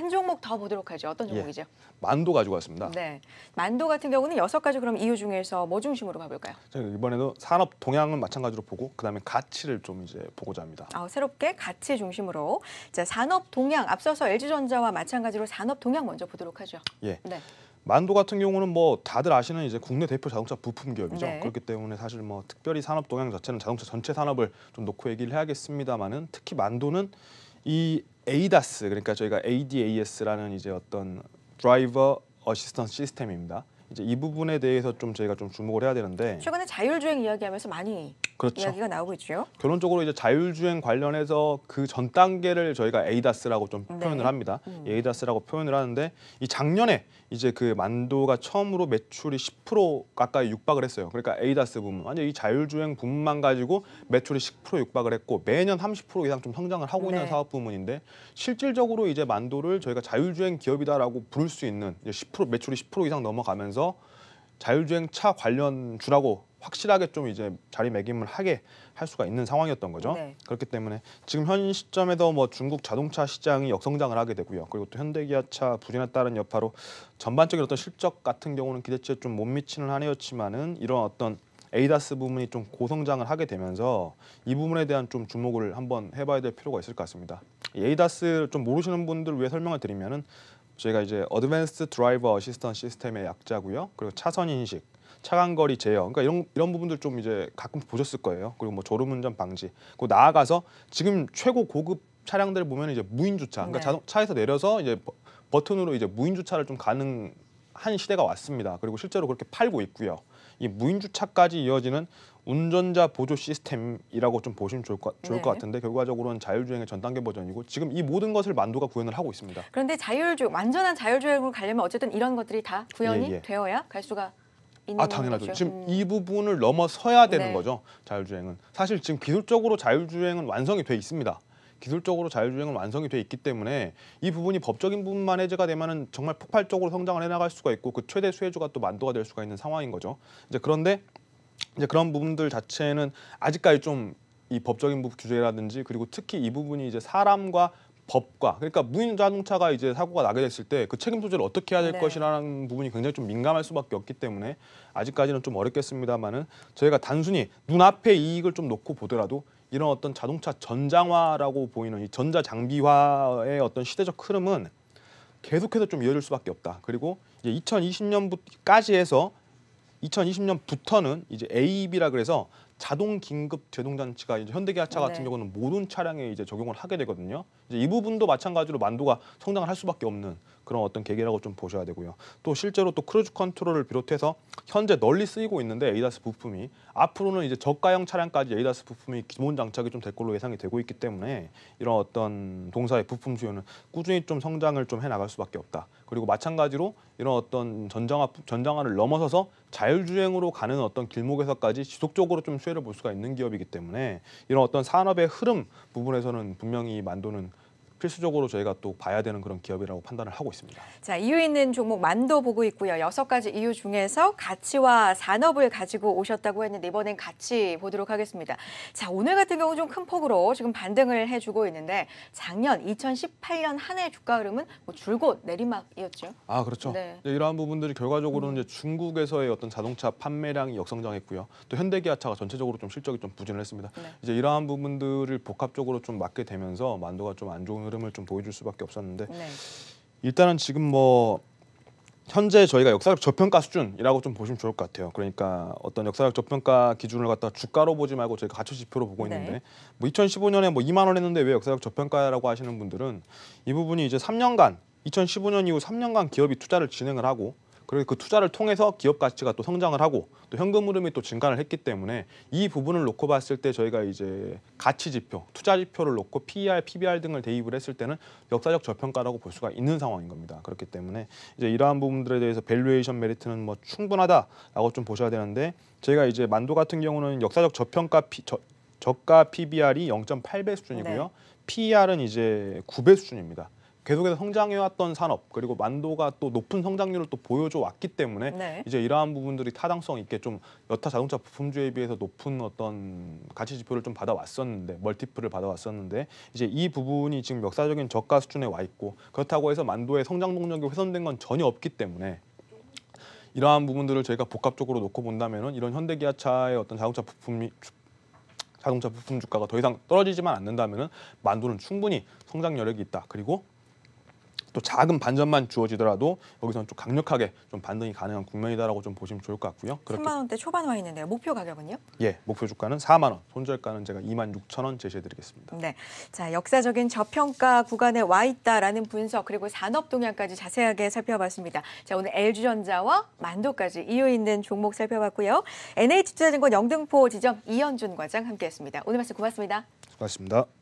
한 종목 더 보도록 하죠. 어떤 종목이죠? 만도 가지고 왔습니다. 네, 만도 같은 경우는 6가지 그럼 이유 중에서 뭐 중심으로 가볼까요? 이번에도 산업 동향은 마찬가지로 보고 그다음에 가치를 좀 이제 보고자 합니다. 새롭게 가치 중심으로. 자, 산업 동향 앞서서 LG전자와 마찬가지로 산업 동향 먼저 보도록 하죠. 예. 네. 만도 같은 경우는 뭐 다들 아시는 이제 국내 대표 자동차 부품 기업이죠. 네. 그렇기 때문에 사실 뭐 특별히 산업 동향 자체는 자동차 전체 산업을 좀 놓고 얘기를 해야겠습니다만은 특히 만도는 이 ADAS 그러니까 저희가 ADAS라는 이제 어떤 드라이버 어시스턴트 시스템입니다. 이제 이 부분에 대해서 좀 저희가 좀 주목을 해야 되는데 최근에 자율주행 이야기하면서 많이 그렇죠. 이야기가 나오고 있죠. 결론적으로 이제 자율주행 관련해서 그 전 단계를 저희가 ADAS라고 좀 표현을 합니다. ADAS라고 표현을 하는데 이 작년에 이제 그 만도가 처음으로 매출이 10% 가까이 육박을 했어요. 그러니까 ADAS 부문, 완전 이 자율주행 부문만 가지고 매출이 10% 육박을 했고 매년 30% 이상 좀 성장을 하고 있는 사업 부문인데 실질적으로 이제 만도를 저희가 자율주행 기업이다라고 부를 수 있는 이제 10% 매출이 10% 이상 넘어가면서 자율주행 차 관련 주라고 확실하게 좀 이제 자리매김을 하게 할 수가 있는 상황이었던 거죠. 네. 그렇기 때문에 지금 현 시점에도 뭐 중국 자동차 시장이 역성장을 하게 되고요. 그리고 또 현대기아차 부진에 따른 여파로 전반적인 어떤 실적 같은 경우는 기대치에 좀 못 미치는 한 해였지만은 이런 어떤 ADAS 부분이 좀 고성장을 하게 되면서 이 부분에 대한 좀 주목을 한번 해봐야 될 필요가 있을 것 같습니다. 이 ADAS 좀 모르시는 분들 위해 설명을 드리면은 저희가 이제 Advanced Driver Assistance 시스템의 약자고요. 그리고 차선 인식, 차간거리 제어, 그러니까 이런 부분들 좀 이제 가끔 보셨을 거예요. 그리고 뭐 졸음운전 방지. 그리고 나아가서 지금 최고 고급 차량들 보면 이제 무인 주차, 그러니까 차에서 내려서 이제 버튼으로 이제 무인 주차를 좀 가능한 시대가 왔습니다. 그리고 실제로 그렇게 팔고 있고요. 이 무인 주차까지 이어지는 운전자 보조 시스템이라고 좀 보시면 좋을 것 같은데 결과적으로는 자율주행의 전 단계 버전이고 지금 이 모든 것을 만도가 구현을 하고 있습니다. 그런데 완전한 자율주행으로 가려면 어쨌든 이런 것들이 다 구현이 되어야 갈 수가 있는 당연하죠. 거죠. 지금 이 부분을 넘어서야 되는 거죠. 자율주행은. 사실 지금 기술적으로 자율주행은 완성이 돼 있습니다. 기술적으로 자율주행은 완성이 돼 있기 때문에 이 부분이 법적인 부분만 해제가 되면은 정말 폭발적으로 성장을 해나갈 수가 있고 그 최대 수혜주가 또 만도가 될 수가 있는 상황인 거죠. 그런데 이제 그런 부분들 자체는 아직까지 좀 이 법적인 규제라든지 그리고 특히 이 부분이 이제 사람과 법과 그러니까 무인 자동차가 이제 사고가 나게 됐을 때 그 책임 소재를 어떻게 해야 될 것이라는 부분이 굉장히 좀 민감할 수밖에 없기 때문에 아직까지는 좀 어렵겠습니다만은 저희가 단순히 눈앞의 이익을 좀 놓고 보더라도 이런 어떤 자동차 전장화라고 보이는 이 전자 장비화의 어떤 시대적 흐름은 계속해서 좀 이어질 수밖에 없다. 그리고 이제 2020년까지 해서 2020년부터는 이제 AEB라 그래서 자동 긴급 제동 장치가 이제 현대기아차 같은 경우는 모든 차량에 이제 적용을 하게 되거든요. 이제 이 부분도 마찬가지로 만도가 성장을 할 수밖에 없는 그런 어떤 계기라고 좀 보셔야 되고요. 또 실제로 또 크루즈 컨트롤을 비롯해서 현재 널리 쓰이고 있는데 ADAS 부품이 앞으로는 이제 저가형 차량까지 ADAS 부품이 기본 장착이 좀 될 걸로 예상이 되고 있기 때문에 이런 어떤 동사의 부품 수요는 꾸준히 좀 성장을 좀 해나갈 수밖에 없다. 그리고 마찬가지로 이런 어떤 전장화를 넘어서서 자율주행으로 가는 어떤 길목에서까지 지속적으로 좀 수혜를 볼 수가 있는 기업이기 때문에 이런 어떤 산업의 흐름 부분에서는 분명히 만도는 필수적으로 저희가 또 봐야 되는 그런 기업이라고 판단을 하고 있습니다. 자, 이유 있는 종목 만도 보고 있고요. 6가지 이유 중에서 가치와 산업을 가지고 오셨다고 했는데 이번엔 가치 보도록 하겠습니다. 자, 오늘 같은 경우 좀 큰 폭으로 지금 반등을 해주고 있는데 작년 2018년 한 해 주가 흐름은 뭐 줄곧 내리막이었죠. 그렇죠. 이러한 부분들이 결과적으로는 이제 중국에서의 어떤 자동차 판매량이 역성장했고요. 또 현대기아차가 전체적으로 좀 실적이 좀 부진을 했습니다. 이제 이러한 부분들을 복합적으로 좀 맞게 되면서 만도가 좀 안 좋은 흐름을 좀 보여줄 수밖에 없었는데 일단은 지금 뭐 현재 저희가 역사적 저평가 수준이라고 좀 보시면 좋을 것 같아요. 그러니까 어떤 역사적 저평가 기준을 갖다 주가로 보지 말고 저희가 가치 지표로 보고 있는데 뭐 2015년에 뭐 2만 원 했는데 왜 역사적 저평가라고 하시는 분들은 이 부분이 이제 3년간 2015년 이후 3년간 기업이 투자를 진행을 하고 그리고 그 투자를 통해서 기업 가치가 또 성장을 하고 또 현금 흐름이 또 증가를 했기 때문에 이 부분을 놓고 봤을 때 저희가 이제 가치 지표, 투자 지표를 놓고 PER, PBR 등을 대입을 했을 때는 역사적 저평가라고 볼 수가 있는 상황인 겁니다. 그렇기 때문에 이제 이러한 부분들에 대해서 밸류에이션 메리트는 뭐 충분하다라고 좀 보셔야 되는데 저희가 이제 만도 같은 경우는 역사적 저가 PBR이 0.8배 수준이고요. PER은 이제 9배 수준입니다. 계속해서 성장해왔던 산업 그리고 만도가 또 높은 성장률을 또 보여줘 왔기 때문에 네. 이제 이러한 부분들이 타당성 있게 좀 여타 자동차 부품주에 비해서 높은 어떤 가치 지표를 좀 받아왔었는데 멀티플을 받아왔었는데 이제 이 부분이 지금 역사적인 저가 수준에 와 있고 그렇다고 해서 만도의 성장 동력이 훼손된 건 전혀 없기 때문에 이러한 부분들을 저희가 복합적으로 놓고 본다면은 이런 현대기아차의 어떤 자동차 부품 주가가 더 이상 떨어지지만 않는다면은 만도는 충분히 성장 여력이 있다. 그리고 또 작은 반전만 주어지더라도 여기서는 좀 강력하게 좀 반등이 가능한 국면이다라고 좀 보시면 좋을 것 같고요. 3만 원대 초반 와 있는데요. 목표 가격은요? 예, 목표 주가는 4만 원, 손절가는 제가 26,000원 제시해드리겠습니다. 네. 자, 역사적인 저평가 구간에 와 있다라는 분석 그리고 산업 동향까지 자세하게 살펴봤습니다. 자, 오늘 LG전자와 만도까지 이유 있는 종목 살펴봤고요. NH투자증권 영등포 지점 이현준 과장 함께했습니다. 오늘 말씀 고맙습니다. 수고하셨습니다.